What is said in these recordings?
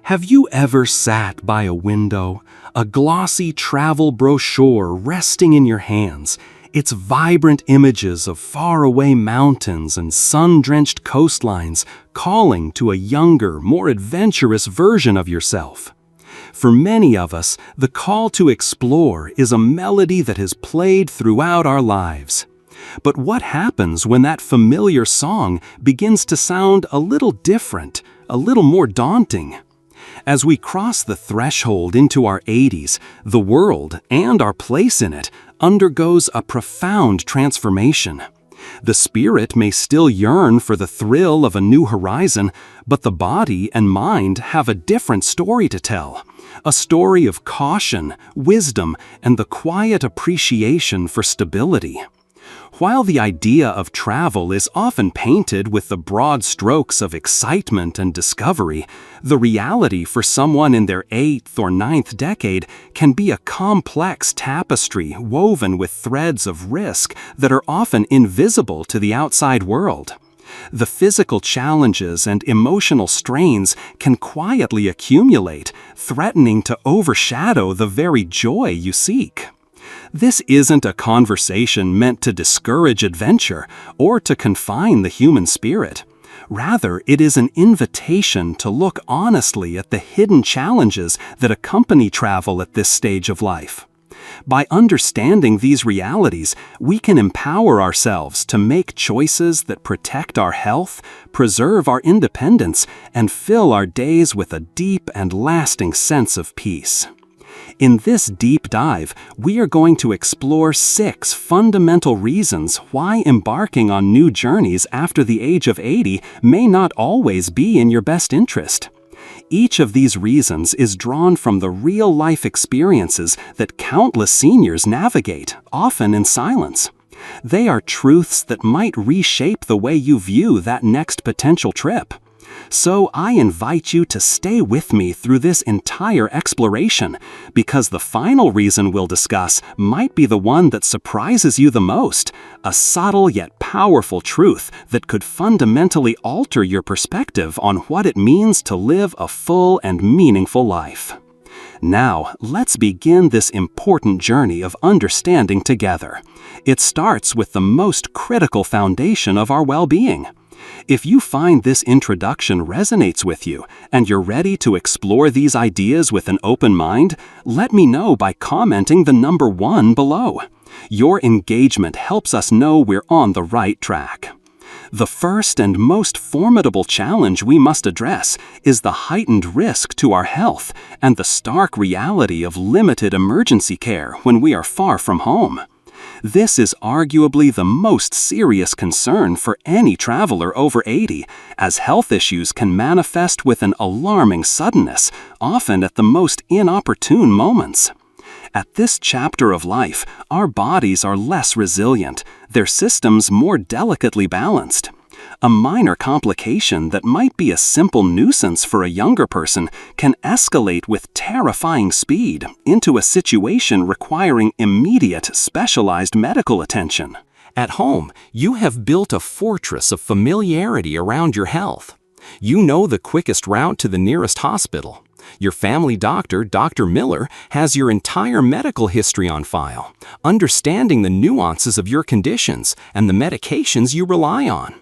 Have you ever sat by a window, a glossy travel brochure resting in your hands, its vibrant images of faraway mountains and sun-drenched coastlines calling to a younger, more adventurous version of yourself? For many of us, the call to explore is a melody that has played throughout our lives. But what happens when that familiar song begins to sound a little different, a little more daunting? As we cross the threshold into our 80s, the world and our place in it undergoes a profound transformation. The spirit may still yearn for the thrill of a new horizon, but the body and mind have a different story to tell. A story of caution, wisdom, and the quiet appreciation for stability. While the idea of travel is often painted with the broad strokes of excitement and discovery, the reality for someone in their 8th or 9th decade can be a complex tapestry woven with threads of risk that are often invisible to the outside world. The physical challenges and emotional strains can quietly accumulate, threatening to overshadow the very joy you seek. This isn't a conversation meant to discourage adventure or to confine the human spirit. Rather, it is an invitation to look honestly at the hidden challenges that accompany travel at this stage of life. By understanding these realities, we can empower ourselves to make choices that protect our health, preserve our independence, and fill our days with a deep and lasting sense of peace. In this deep dive, we are going to explore 6 fundamental reasons why embarking on new journeys after the age of 80 may not always be in your best interest. Each of these reasons is drawn from the real-life experiences that countless seniors navigate, often in silence. They are truths that might reshape the way you view that next potential trip. So I invite you to stay with me through this entire exploration, because the final reason we'll discuss might be the one that surprises you the most, a subtle yet powerful truth that could fundamentally alter your perspective on what it means to live a full and meaningful life. Now, let's begin this important journey of understanding together. It starts with the most critical foundation of our well-being. If you find this introduction resonates with you and you're ready to explore these ideas with an open mind, let me know by commenting the number 1 below. Your engagement helps us know we're on the right track. The first and most formidable challenge we must address is the heightened risk to our health and the stark reality of limited emergency care when we are far from home. This is arguably the most serious concern for any traveler over 80, as health issues can manifest with an alarming suddenness, often at the most inopportune moments. At this chapter of life, our bodies are less resilient, their systems more delicately balanced. A minor complication that might be a simple nuisance for a younger person can escalate with terrifying speed into a situation requiring immediate, specialized medical attention. At home, you have built a fortress of familiarity around your health. You know the quickest route to the nearest hospital. Your family doctor, Dr. Miller, has your entire medical history on file, understanding the nuances of your conditions and the medications you rely on.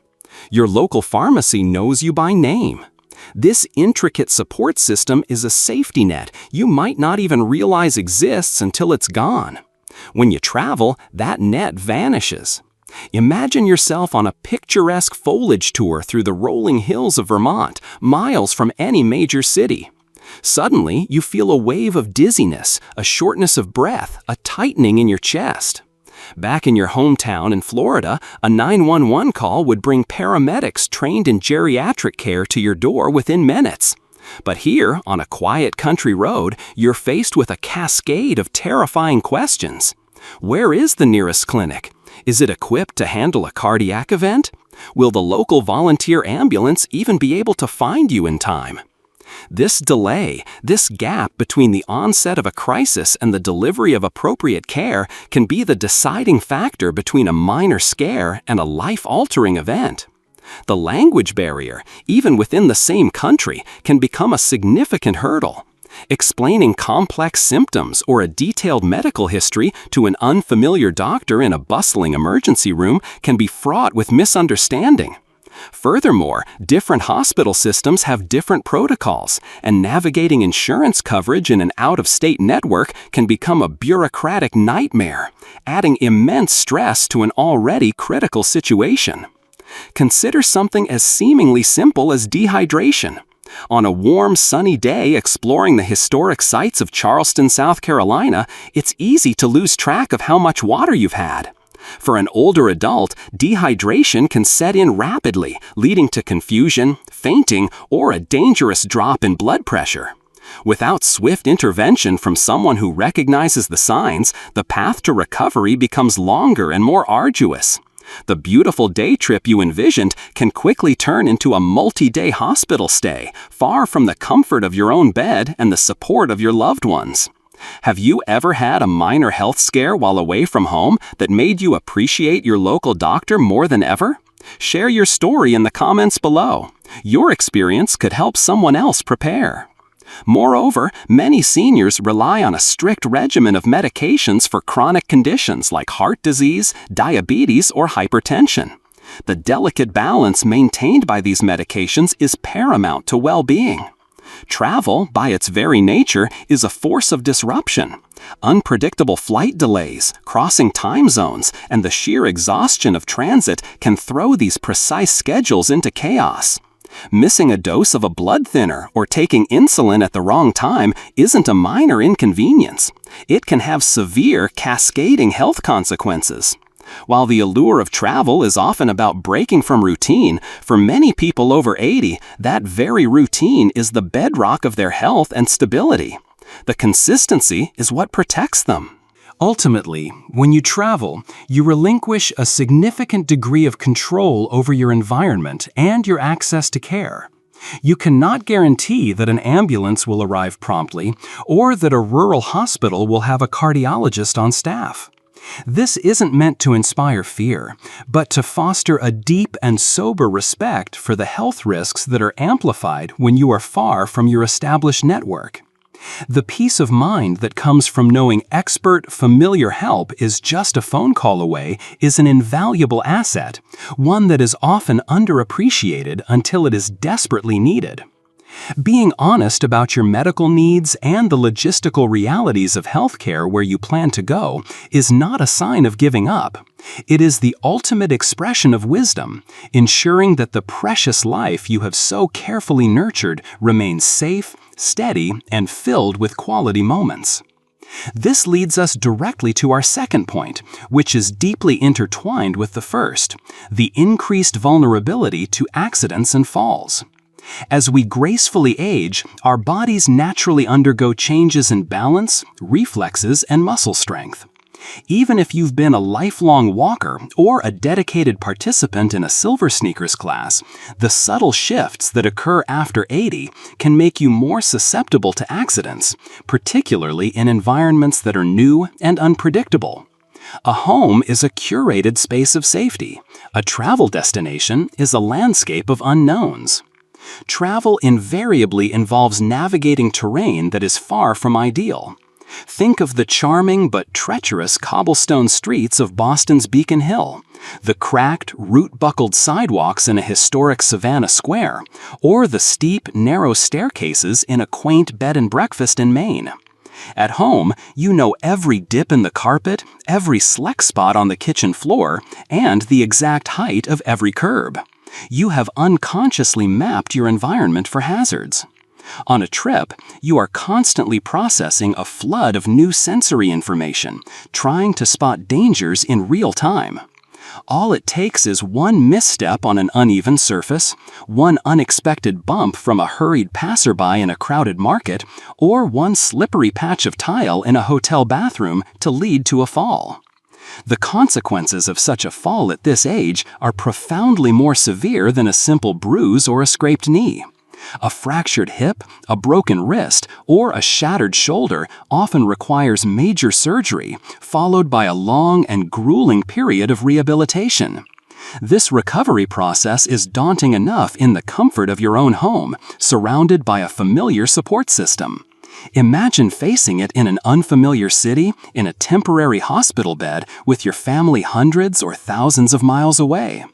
Your local pharmacy knows you by name. This intricate support system is a safety net you might not even realize exists until it's gone. When you travel, that net vanishes. Imagine yourself on a picturesque foliage tour through the rolling hills of Vermont, miles from any major city. Suddenly, you feel a wave of dizziness, a shortness of breath, a tightening in your chest. Back in your hometown in Florida, a 911 call would bring paramedics trained in geriatric care to your door within minutes. But here, on a quiet country road, you're faced with a cascade of terrifying questions. Where is the nearest clinic? Is it equipped to handle a cardiac event? Will the local volunteer ambulance even be able to find you in time? This delay, this gap between the onset of a crisis and the delivery of appropriate care can be the deciding factor between a minor scare and a life-altering event. The language barrier, even within the same country, can become a significant hurdle. Explaining complex symptoms or a detailed medical history to an unfamiliar doctor in a bustling emergency room can be fraught with misunderstanding. Furthermore, different hospital systems have different protocols, and navigating insurance coverage in an out-of-state network can become a bureaucratic nightmare, adding immense stress to an already critical situation. Consider something as seemingly simple as dehydration. On a warm, sunny day exploring the historic sites of Charleston, South Carolina, it's easy to lose track of how much water you've had. For an older adult, dehydration can set in rapidly, leading to confusion, fainting, or a dangerous drop in blood pressure. Without swift intervention from someone who recognizes the signs, the path to recovery becomes longer and more arduous. The beautiful day trip you envisioned can quickly turn into a multi-day hospital stay, far from the comfort of your own bed and the support of your loved ones. Have you ever had a minor health scare while away from home that made you appreciate your local doctor more than ever? Share your story in the comments below. Your experience could help someone else prepare. Moreover, many seniors rely on a strict regimen of medications for chronic conditions like heart disease, diabetes, or hypertension. The delicate balance maintained by these medications is paramount to well-being. Travel, by its very nature, is a force of disruption. Unpredictable flight delays, crossing time zones, and the sheer exhaustion of transit can throw these precise schedules into chaos. Missing a dose of a blood thinner or taking insulin at the wrong time isn't a minor inconvenience. It can have severe, cascading health consequences. While the allure of travel is often about breaking from routine, for many people over 80, that very routine is the bedrock of their health and stability. The consistency is what protects them. Ultimately, when you travel, you relinquish a significant degree of control over your environment and your access to care. You cannot guarantee that an ambulance will arrive promptly or that a rural hospital will have a cardiologist on staff. This isn't meant to inspire fear, but to foster a deep and sober respect for the health risks that are amplified when you are far from your established network. The peace of mind that comes from knowing expert, familiar help is just a phone call away is an invaluable asset, one that is often underappreciated until it is desperately needed. Being honest about your medical needs and the logistical realities of healthcare where you plan to go is not a sign of giving up. It is the ultimate expression of wisdom, ensuring that the precious life you have so carefully nurtured remains safe, steady, and filled with quality moments. This leads us directly to our second point, which is deeply intertwined with the first: the increased vulnerability to accidents and falls. As we gracefully age, our bodies naturally undergo changes in balance, reflexes, and muscle strength. Even if you've been a lifelong walker or a dedicated participant in a silver sneakers class, the subtle shifts that occur after 80 can make you more susceptible to accidents, particularly in environments that are new and unpredictable. A home is a curated space of safety. A travel destination is a landscape of unknowns. Travel invariably involves navigating terrain that is far from ideal. Think of the charming but treacherous cobblestone streets of Boston's Beacon Hill, the cracked, root-buckled sidewalks in a historic Savannah Square, or the steep, narrow staircases in a quaint bed and breakfast in Maine. At home, you know every dip in the carpet, every sleck spot on the kitchen floor, and the exact height of every curb. You have unconsciously mapped your environment for hazards. On a trip, you are constantly processing a flood of new sensory information, trying to spot dangers in real time. All it takes is one misstep on an uneven surface, one unexpected bump from a hurried passerby in a crowded market, or one slippery patch of tile in a hotel bathroom to lead to a fall. The consequences of such a fall at this age are profoundly more severe than a simple bruise or a scraped knee. A fractured hip, a broken wrist, or a shattered shoulder often requires major surgery, followed by a long and grueling period of rehabilitation. This recovery process is daunting enough in the comfort of your own home, surrounded by a familiar support system. Imagine facing it in an unfamiliar city, in a temporary hospital bed, with your family hundreds or thousands of miles away.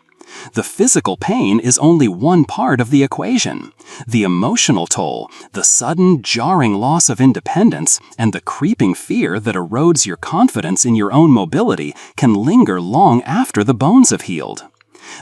The physical pain is only one part of the equation. The emotional toll, the sudden, jarring loss of independence, and the creeping fear that erodes your confidence in your own mobility can linger long after the bones have healed.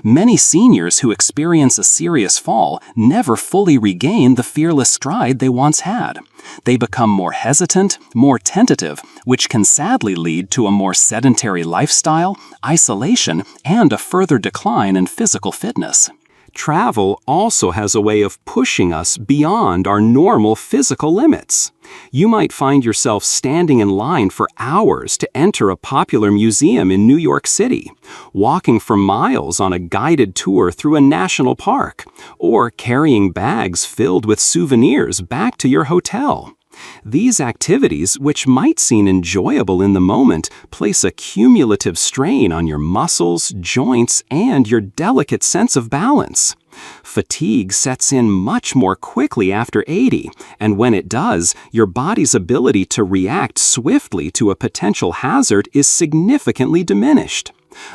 Many seniors who experience a serious fall never fully regain the fearless stride they once had. They become more hesitant, more tentative, which can sadly lead to a more sedentary lifestyle, isolation, and a further decline in physical fitness. Travel also has a way of pushing us beyond our normal physical limits. You might find yourself standing in line for hours to enter a popular museum in New York City, walking for miles on a guided tour through a national park, or carrying bags filled with souvenirs back to your hotel. These activities, which might seem enjoyable in the moment, place a cumulative strain on your muscles, joints, and your delicate sense of balance. Fatigue sets in much more quickly after 80, and when it does, your body's ability to react swiftly to a potential hazard is significantly diminished.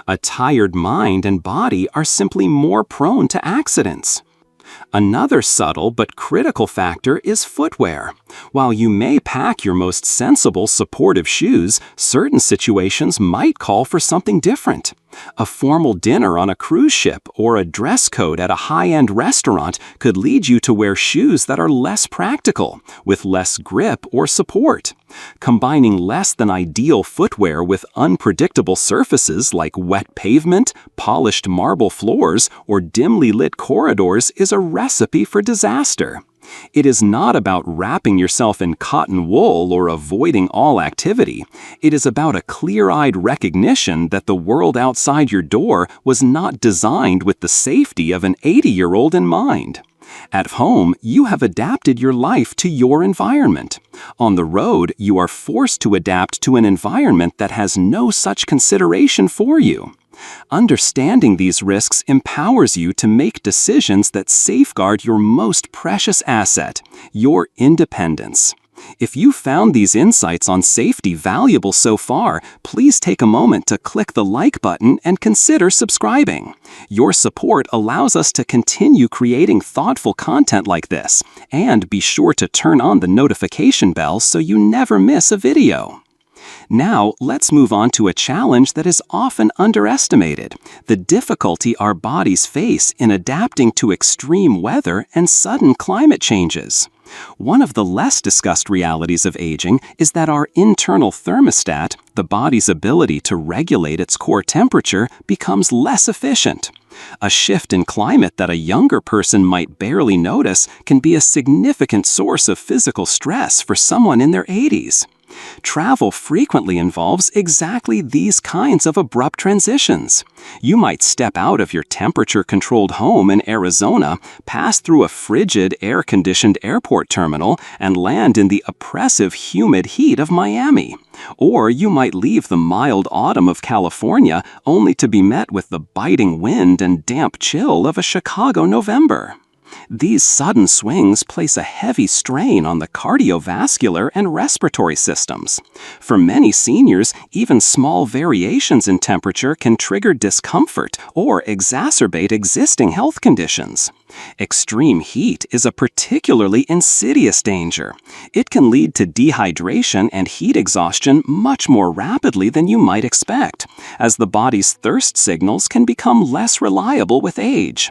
A tired mind and body are simply more prone to accidents. Another subtle but critical factor is footwear. While you may pack your most sensible, supportive shoes, certain situations might call for something different. A formal dinner on a cruise ship or a dress code at a high-end restaurant could lead you to wear shoes that are less practical, with less grip or support. Combining less than ideal footwear with unpredictable surfaces like wet pavement, polished marble floors, or dimly lit corridors is a recipe for disaster. It is not about wrapping yourself in cotton wool or avoiding all activity. It is about a clear-eyed recognition that the world outside your door was not designed with the safety of an 80-year-old in mind. At home, you have adapted your life to your environment. On the road, you are forced to adapt to an environment that has no such consideration for you. Understanding these risks empowers you to make decisions that safeguard your most precious asset, your independence. If you found these insights on safety valuable so far, please take a moment to click the like button and consider subscribing. Your support allows us to continue creating thoughtful content like this, and be sure to turn on the notification bell so you never miss a video. Now, let's move on to a challenge that is often underestimated: the difficulty our bodies face in adapting to extreme weather and sudden climate changes. One of the less discussed realities of aging is that our internal thermostat, the body's ability to regulate its core temperature, becomes less efficient. A shift in climate that a younger person might barely notice can be a significant source of physical stress for someone in their 80s. Travel frequently involves exactly these kinds of abrupt transitions. You might step out of your temperature-controlled home in Arizona, pass through a frigid, air-conditioned airport terminal, and land in the oppressive, humid heat of Miami. Or you might leave the mild autumn of California only to be met with the biting wind and damp chill of a Chicago November. These sudden swings place a heavy strain on the cardiovascular and respiratory systems. For many seniors, even small variations in temperature can trigger discomfort or exacerbate existing health conditions. Extreme heat is a particularly insidious danger. It can lead to dehydration and heat exhaustion much more rapidly than you might expect, as the body's thirst signals can become less reliable with age.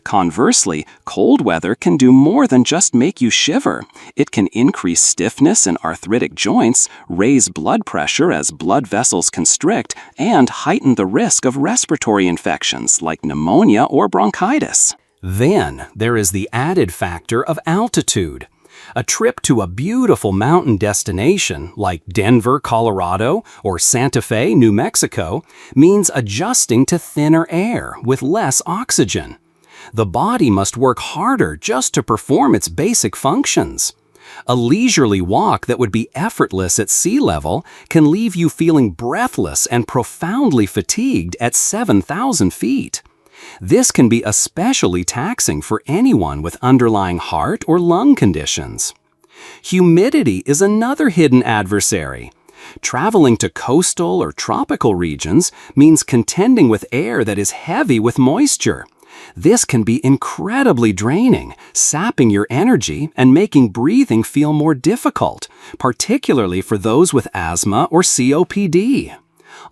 Conversely, cold weather can do more than just make you shiver. It can increase stiffness in arthritic joints, raise blood pressure as blood vessels constrict, and heighten the risk of respiratory infections like pneumonia or bronchitis. Then there is the added factor of altitude. A trip to a beautiful mountain destination like Denver, Colorado, or Santa Fe, New Mexico, means adjusting to thinner air with less oxygen. The body must work harder just to perform its basic functions. A leisurely walk that would be effortless at sea level can leave you feeling breathless and profoundly fatigued at 7,000 feet. This can be especially taxing for anyone with underlying heart or lung conditions. Humidity is another hidden adversary. Traveling to coastal or tropical regions means contending with air that is heavy with moisture. This can be incredibly draining, sapping your energy and making breathing feel more difficult, particularly for those with asthma or COPD.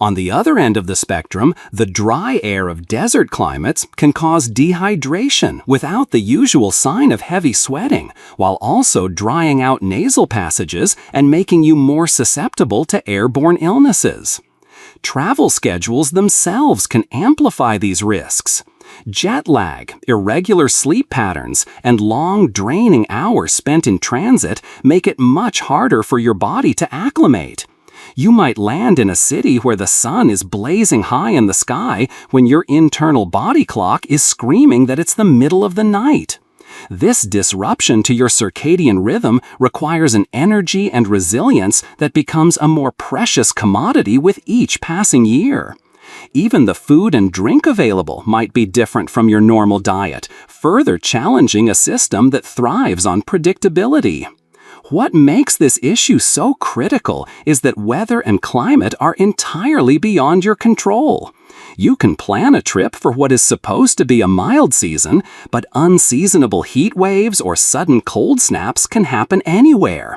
On the other end of the spectrum, the dry air of desert climates can cause dehydration without the usual sign of heavy sweating, while also drying out nasal passages and making you more susceptible to airborne illnesses. Travel schedules themselves can amplify these risks. Jet lag, irregular sleep patterns, and long, draining hours spent in transit make it much harder for your body to acclimate. You might land in a city where the sun is blazing high in the sky when your internal body clock is screaming that it's the middle of the night. This disruption to your circadian rhythm requires an energy and resilience that becomes a more precious commodity with each passing year. Even the food and drink available might be different from your normal diet, further challenging a system that thrives on predictability. What makes this issue so critical is that weather and climate are entirely beyond your control. You can plan a trip for what is supposed to be a mild season, but unseasonable heat waves or sudden cold snaps can happen anywhere.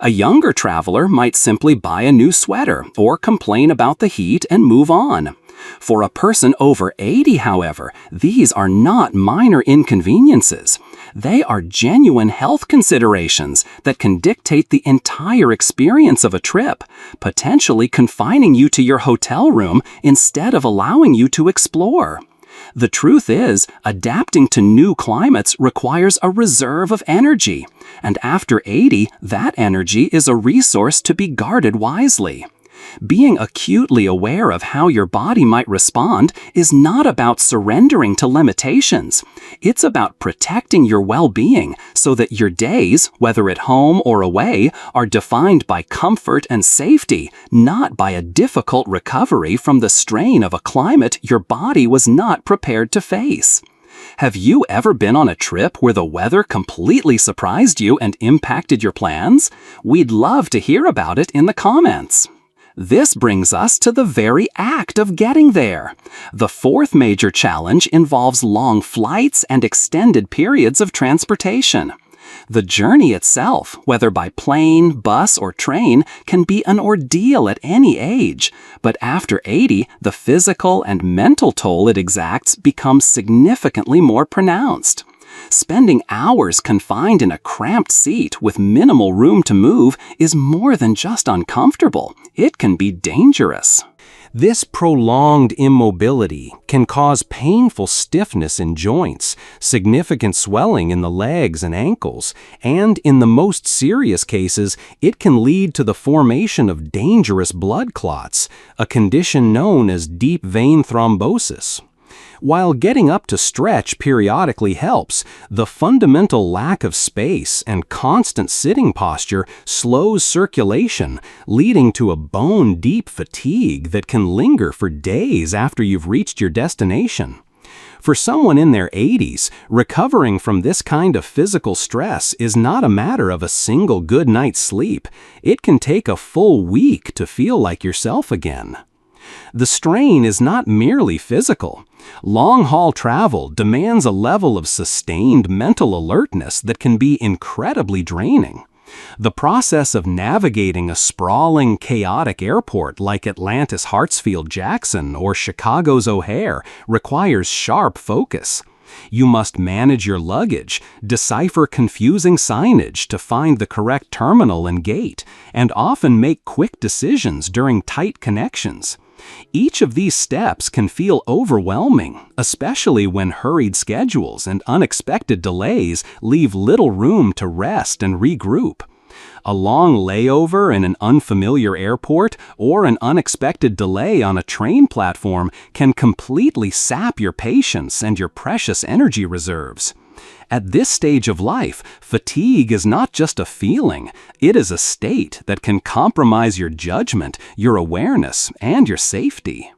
A younger traveler might simply buy a new sweater or complain about the heat and move on. For a person over 80, however, these are not minor inconveniences. They are genuine health considerations that can dictate the entire experience of a trip, potentially confining you to your hotel room instead of allowing you to explore. The truth is, adapting to new climates requires a reserve of energy, and after 80, that energy is a resource to be guarded wisely. Being acutely aware of how your body might respond is not about surrendering to limitations. It's about protecting your well-being so that your days, whether at home or away, are defined by comfort and safety, not by a difficult recovery from the strain of a climate your body was not prepared to face. Have you ever been on a trip where the weather completely surprised you and impacted your plans? We'd love to hear about it in the comments. This brings us to the very act of getting there. The fourth major challenge involves long flights and extended periods of transportation. The journey itself, whether by plane, bus, or train, can be an ordeal at any age, but after 80, the physical and mental toll it exacts becomes significantly more pronounced. Spending hours confined in a cramped seat with minimal room to move is more than just uncomfortable. It can be dangerous. This prolonged immobility can cause painful stiffness in joints, significant swelling in the legs and ankles, and in the most serious cases, it can lead to the formation of dangerous blood clots, a condition known as deep vein thrombosis. While getting up to stretch periodically helps, the fundamental lack of space and constant sitting posture slows circulation, leading to a bone-deep fatigue that can linger for days after you've reached your destination. For someone in their 80s, recovering from this kind of physical stress is not a matter of a single good night's sleep. It can take a full week to feel like yourself again. The strain is not merely physical. Long-haul travel demands a level of sustained mental alertness that can be incredibly draining. The process of navigating a sprawling, chaotic airport like Atlanta's Hartsfield-Jackson or Chicago's O'Hare requires sharp focus. You must manage your luggage, decipher confusing signage to find the correct terminal and gate, and often make quick decisions during tight connections. Each of these steps can feel overwhelming, especially when hurried schedules and unexpected delays leave little room to rest and regroup. A long layover in an unfamiliar airport or an unexpected delay on a train platform can completely sap your patience and your precious energy reserves. At this stage of life, fatigue is not just a feeling, it is a state that can compromise your judgment, your awareness, and your safety.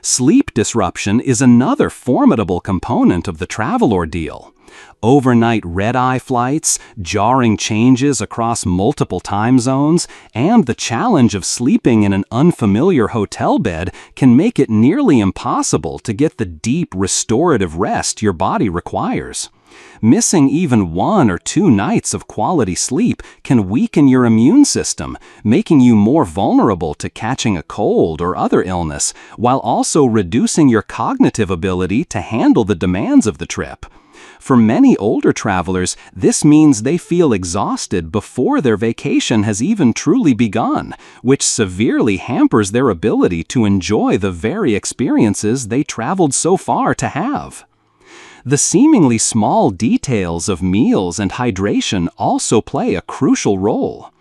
Sleep disruption is another formidable component of the travel ordeal. Overnight red-eye flights, jarring changes across multiple time zones, and the challenge of sleeping in an unfamiliar hotel bed can make it nearly impossible to get the deep restorative rest your body requires. Missing even 1 or 2 nights of quality sleep can weaken your immune system, making you more vulnerable to catching a cold or other illness, while also reducing your cognitive ability to handle the demands of the trip. For many older travelers, this means they feel exhausted before their vacation has even truly begun, which severely hampers their ability to enjoy the very experiences they traveled so far to have. The seemingly small details of meals and hydration also play a crucial role.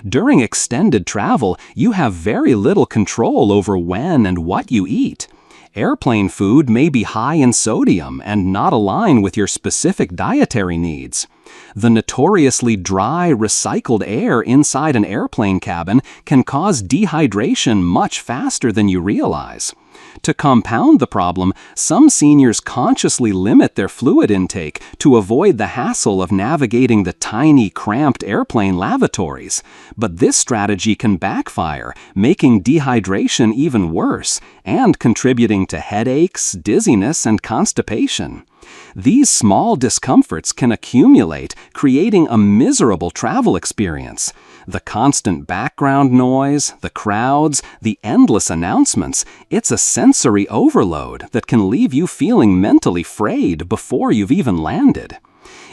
During extended travel, you have very little control over when and what you eat. Airplane food may be high in sodium and not align with your specific dietary needs. The notoriously dry, recycled air inside an airplane cabin can cause dehydration much faster than you realize. To compound the problem, some seniors consciously limit their fluid intake to avoid the hassle of navigating the tiny, cramped airplane lavatories. But this strategy can backfire, making dehydration even worse and contributing to headaches, dizziness, and constipation. These small discomforts can accumulate, creating a miserable travel experience. The constant background noise, the crowds, the endless announcements, it's a sensory overload that can leave you feeling mentally frayed before you've even landed.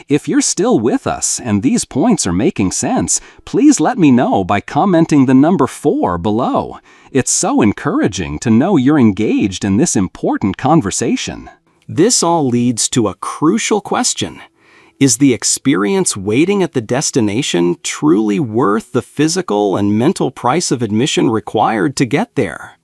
If you're still with us and these points are making sense, please let me know by commenting the number 4 below. It's so encouraging to know you're engaged in this important conversation. This all leads to a crucial question. Is the experience waiting at the destination truly worth the physical and mental price of admission required to get there?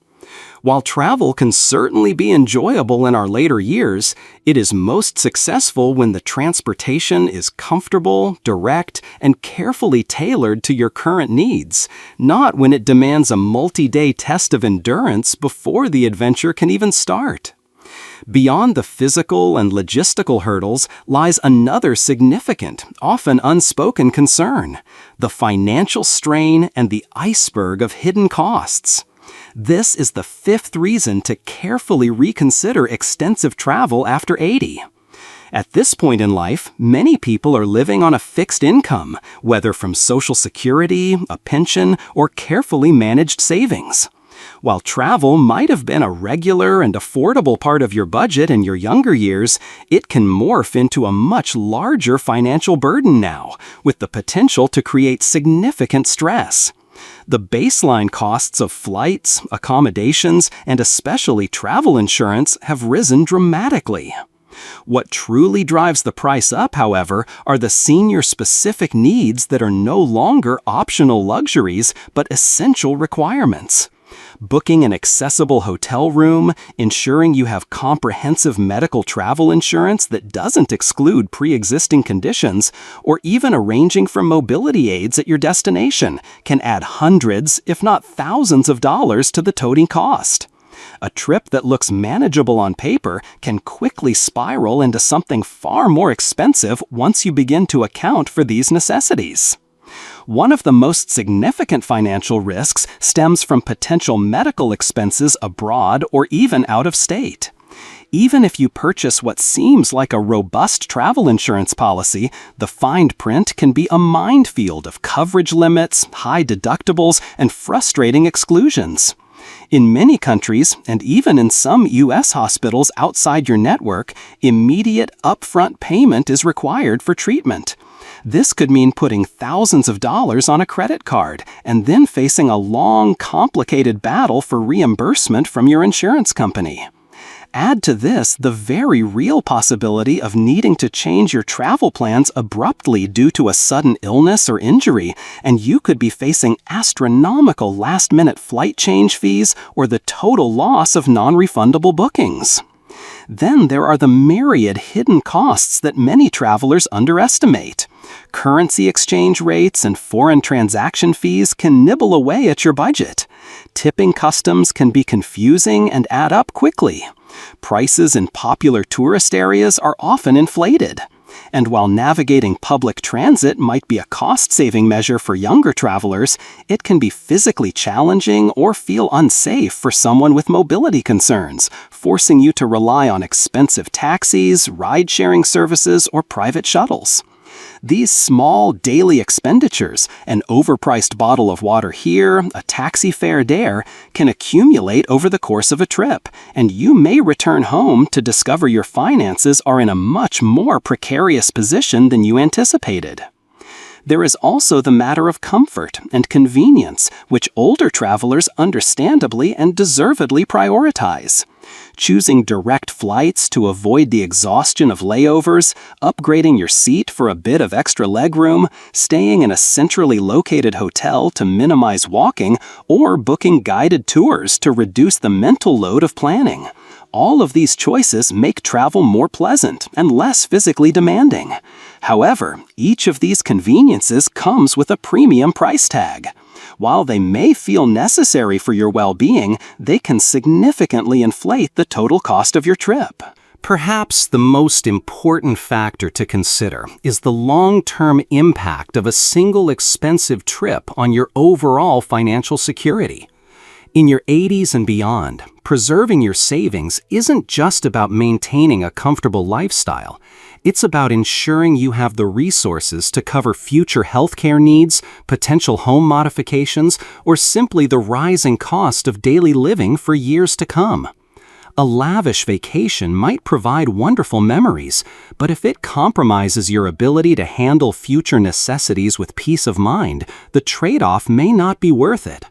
While travel can certainly be enjoyable in our later years, it is most successful when the transportation is comfortable, direct, and carefully tailored to your current needs, not when it demands a multi-day test of endurance before the adventure can even start. Beyond the physical and logistical hurdles lies another significant, often unspoken concern: the financial strain and the iceberg of hidden costs. This is the 5th reason to carefully reconsider extensive travel after 80. At this point in life, many people are living on a fixed income, whether from Social Security, a pension, or carefully managed savings. While travel might have been a regular and affordable part of your budget in your younger years, it can morph into a much larger financial burden now, with the potential to create significant stress. The baseline costs of flights, accommodations, and especially travel insurance have risen dramatically. What truly drives the price up, however, are the senior-specific needs that are no longer optional luxuries but essential requirements. Booking an accessible hotel room, ensuring you have comprehensive medical travel insurance that doesn't exclude pre-existing conditions, or even arranging for mobility aids at your destination can add hundreds, if not thousands of dollars to the total cost. A trip that looks manageable on paper can quickly spiral into something far more expensive once you begin to account for these necessities. One of the most significant financial risks stems from potential medical expenses abroad or even out of state. Even if you purchase what seems like a robust travel insurance policy, the fine print can be a minefield of coverage limits, high deductibles, and frustrating exclusions. In many countries, and even in some U.S. hospitals outside your network, immediate upfront payment is required for treatment. This could mean putting thousands of dollars on a credit card and then facing a long, complicated battle for reimbursement from your insurance company. Add to this the very real possibility of needing to change your travel plans abruptly due to a sudden illness or injury, and you could be facing astronomical last-minute flight change fees or the total loss of non-refundable bookings. Then there are the myriad hidden costs that many travelers underestimate. Currency exchange rates and foreign transaction fees can nibble away at your budget. Tipping customs can be confusing and add up quickly. Prices in popular tourist areas are often inflated. And while navigating public transit might be a cost-saving measure for younger travelers, it can be physically challenging or feel unsafe for someone with mobility concerns, forcing you to rely on expensive taxis, ride-sharing services, or private shuttles. These small daily expenditures, an overpriced bottle of water here, a taxi fare there, can accumulate over the course of a trip, and you may return home to discover your finances are in a much more precarious position than you anticipated. There is also the matter of comfort and convenience, which older travelers understandably and deservedly prioritize. Choosing direct flights to avoid the exhaustion of layovers, upgrading your seat for a bit of extra legroom, staying in a centrally located hotel to minimize walking, or booking guided tours to reduce the mental load of planning. All of these choices make travel more pleasant and less physically demanding. However, each of these conveniences comes with a premium price tag. While they may feel necessary for your well-being, they can significantly inflate the total cost of your trip. Perhaps the most important factor to consider is the long-term impact of a single expensive trip on your overall financial security. In your 80s and beyond, preserving your savings isn't just about maintaining a comfortable lifestyle. It's about ensuring you have the resources to cover future healthcare needs, potential home modifications, or simply the rising cost of daily living for years to come. A lavish vacation might provide wonderful memories, but if it compromises your ability to handle future necessities with peace of mind, the trade-off may not be worth it.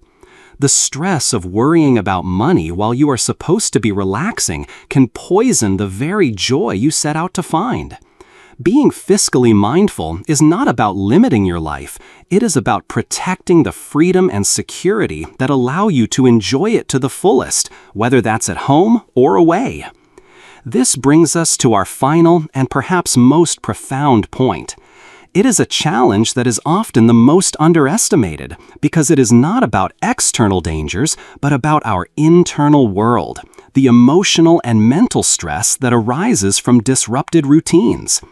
The stress of worrying about money while you are supposed to be relaxing can poison the very joy you set out to find. Being fiscally mindful is not about limiting your life. It is about protecting the freedom and security that allow you to enjoy it to the fullest, whether that's at home or away. This brings us to our final and perhaps most profound point. It is a challenge that is often the most underestimated because it is not about external dangers, but about our internal world, the emotional and mental stress that arises from disrupted routines.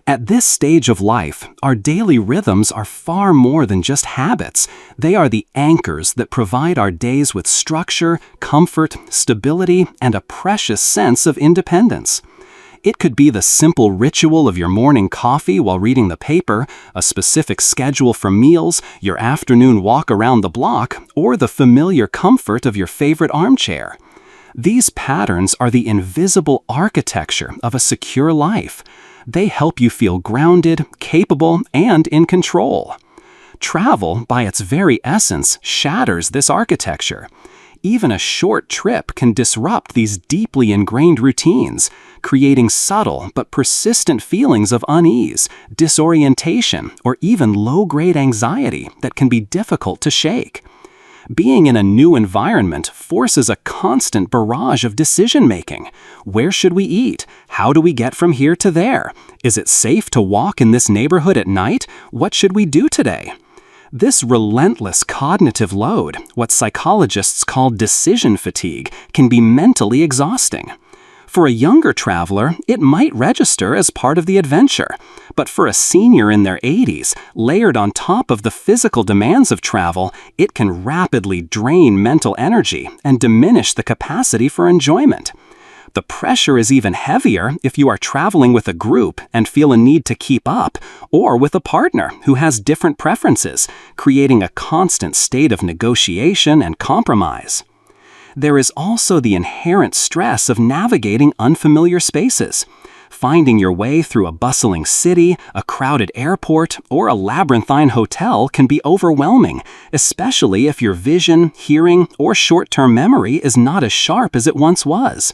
At this stage of life, our daily rhythms are far more than just habits. They are the anchors that provide our days with structure, comfort, stability, and a precious sense of independence. It could be the simple ritual of your morning coffee while reading the paper, a specific schedule for meals, your afternoon walk around the block, or the familiar comfort of your favorite armchair. These patterns are the invisible architecture of a secure life. They help you feel grounded, capable, and in control. Travel, by its very essence, shatters this architecture. Even a short trip can disrupt these deeply ingrained routines, creating subtle but persistent feelings of unease, disorientation, or even low-grade anxiety that can be difficult to shake. Being in a new environment forces a constant barrage of decision-making. Where should we eat? How do we get from here to there? Is it safe to walk in this neighborhood at night? What should we do today? This relentless cognitive load, what psychologists call decision fatigue, can be mentally exhausting. For a younger traveler, it might register as part of the adventure, but for a senior in their 80s, layered on top of the physical demands of travel, it can rapidly drain mental energy and diminish the capacity for enjoyment. The pressure is even heavier if you are traveling with a group and feel a need to keep up, or with a partner who has different preferences, creating a constant state of negotiation and compromise. There is also the inherent stress of navigating unfamiliar spaces. Finding your way through a bustling city, a crowded airport, or a labyrinthine hotel can be overwhelming, especially if your vision, hearing, or short-term memory is not as sharp as it once was.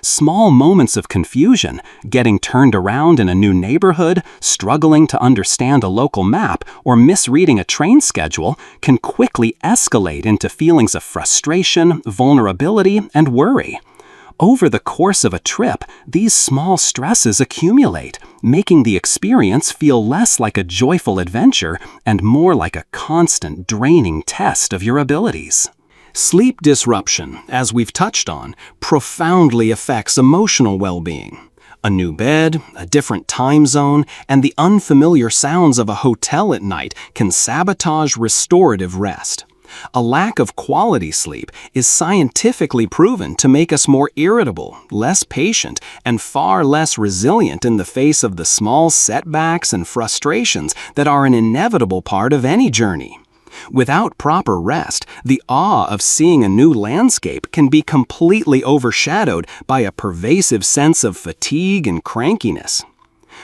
Small moments of confusion, getting turned around in a new neighborhood, struggling to understand a local map, or misreading a train schedule can quickly escalate into feelings of frustration, vulnerability, and worry. Over the course of a trip, these small stresses accumulate, making the experience feel less like a joyful adventure and more like a constant draining test of your abilities. Sleep disruption, as we've touched on, profoundly affects emotional well-being. A new bed, a different time zone, and the unfamiliar sounds of a hotel at night can sabotage restorative rest. A lack of quality sleep is scientifically proven to make us more irritable, less patient, and far less resilient in the face of the small setbacks and frustrations that are an inevitable part of any journey. Without proper rest, the awe of seeing a new landscape can be completely overshadowed by a pervasive sense of fatigue and crankiness.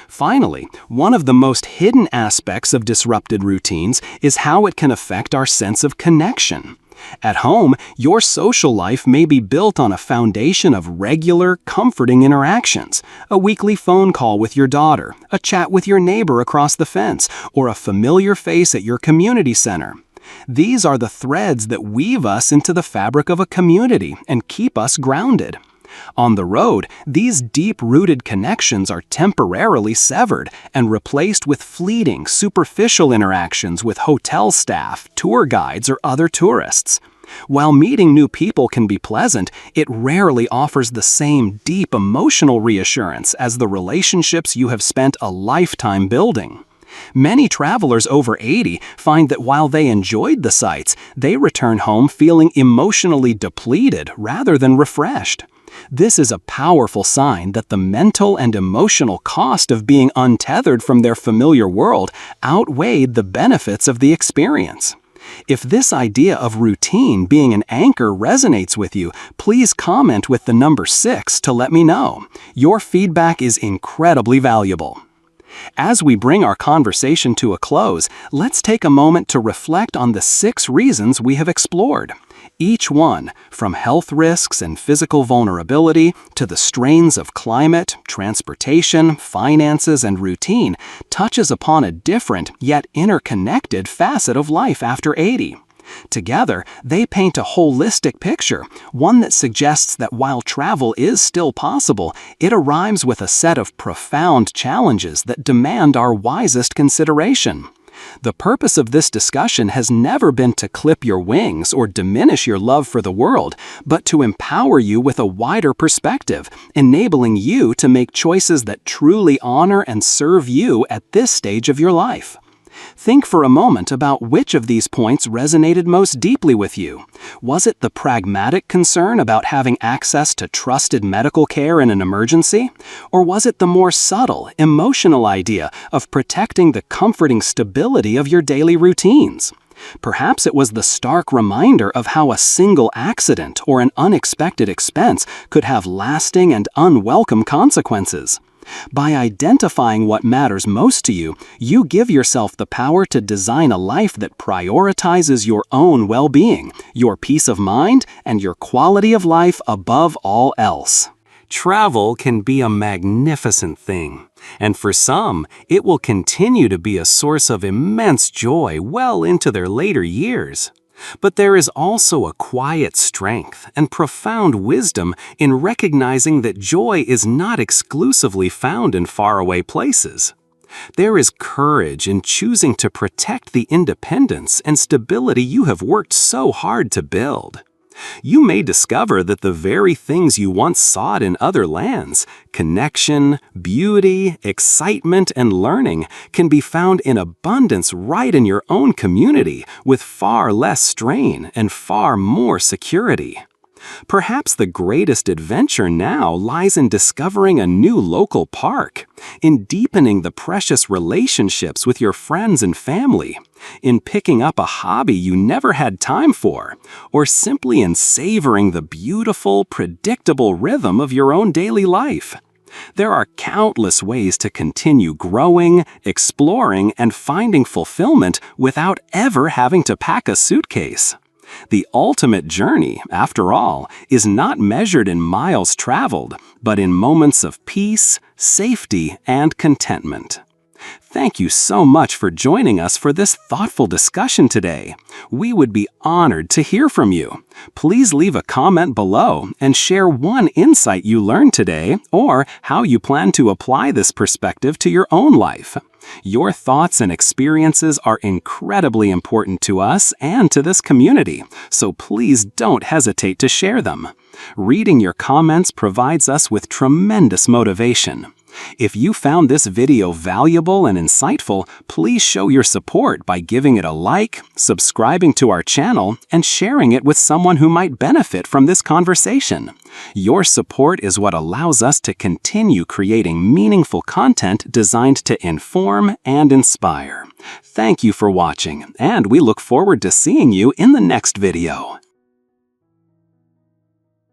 Finally, one of the most hidden aspects of disrupted routines is how it can affect our sense of connection. At home, your social life may be built on a foundation of regular, comforting interactions, a weekly phone call with your daughter, a chat with your neighbor across the fence, or a familiar face at your community center. These are the threads that weave us into the fabric of a community and keep us grounded. On the road, these deep-rooted connections are temporarily severed and replaced with fleeting, superficial interactions with hotel staff, tour guides, or other tourists. While meeting new people can be pleasant, it rarely offers the same deep emotional reassurance as the relationships you have spent a lifetime building. Many travelers over 80 find that while they enjoyed the sights, they return home feeling emotionally depleted rather than refreshed. This is a powerful sign that the mental and emotional cost of being untethered from their familiar world outweighed the benefits of the experience. If this idea of routine being an anchor resonates with you, please comment with the number 6 to let me know. Your feedback is incredibly valuable. As we bring our conversation to a close, let's take a moment to reflect on the 6 reasons we have explored. Each one, from health risks and physical vulnerability to the strains of climate, transportation, finances, and routine, touches upon a different yet interconnected facet of life after 80. Together, they paint a holistic picture, one that suggests that while travel is still possible, it arrives with a set of profound challenges that demand our wisest consideration. The purpose of this discussion has never been to clip your wings or diminish your love for the world, but to empower you with a wider perspective, enabling you to make choices that truly honor and serve you at this stage of your life. Think for a moment about which of these points resonated most deeply with you. Was it the pragmatic concern about having access to trusted medical care in an emergency? Or was it the more subtle, emotional idea of protecting the comforting stability of your daily routines? Perhaps it was the stark reminder of how a single accident or an unexpected expense could have lasting and unwelcome consequences. By identifying what matters most to you, you give yourself the power to design a life that prioritizes your own well-being, your peace of mind, and your quality of life above all else. Travel can be a magnificent thing, and for some, it will continue to be a source of immense joy well into their later years. But there is also a quiet strength and profound wisdom in recognizing that joy is not exclusively found in faraway places. There is courage in choosing to protect the independence and stability you have worked so hard to build. You may discover that the very things you once sought in other lands, connection, beauty, excitement, and learning, can be found in abundance right in your own community with far less strain and far more security. Perhaps the greatest adventure now lies in discovering a new local park, in deepening the precious relationships with your friends and family, in picking up a hobby you never had time for, or simply in savoring the beautiful, predictable rhythm of your own daily life. There are countless ways to continue growing, exploring, and finding fulfillment without ever having to pack a suitcase. The ultimate journey, after all, is not measured in miles traveled, but in moments of peace, safety, and contentment. Thank you so much for joining us for this thoughtful discussion today. We would be honored to hear from you. Please leave a comment below and share one insight you learned today or how you plan to apply this perspective to your own life. Your thoughts and experiences are incredibly important to us and to this community, so please don't hesitate to share them. Reading your comments provides us with tremendous motivation. If you found this video valuable and insightful, please show your support by giving it a like, subscribing to our channel, and sharing it with someone who might benefit from this conversation. Your support is what allows us to continue creating meaningful content designed to inform and inspire. Thank you for watching, and we look forward to seeing you in the next video.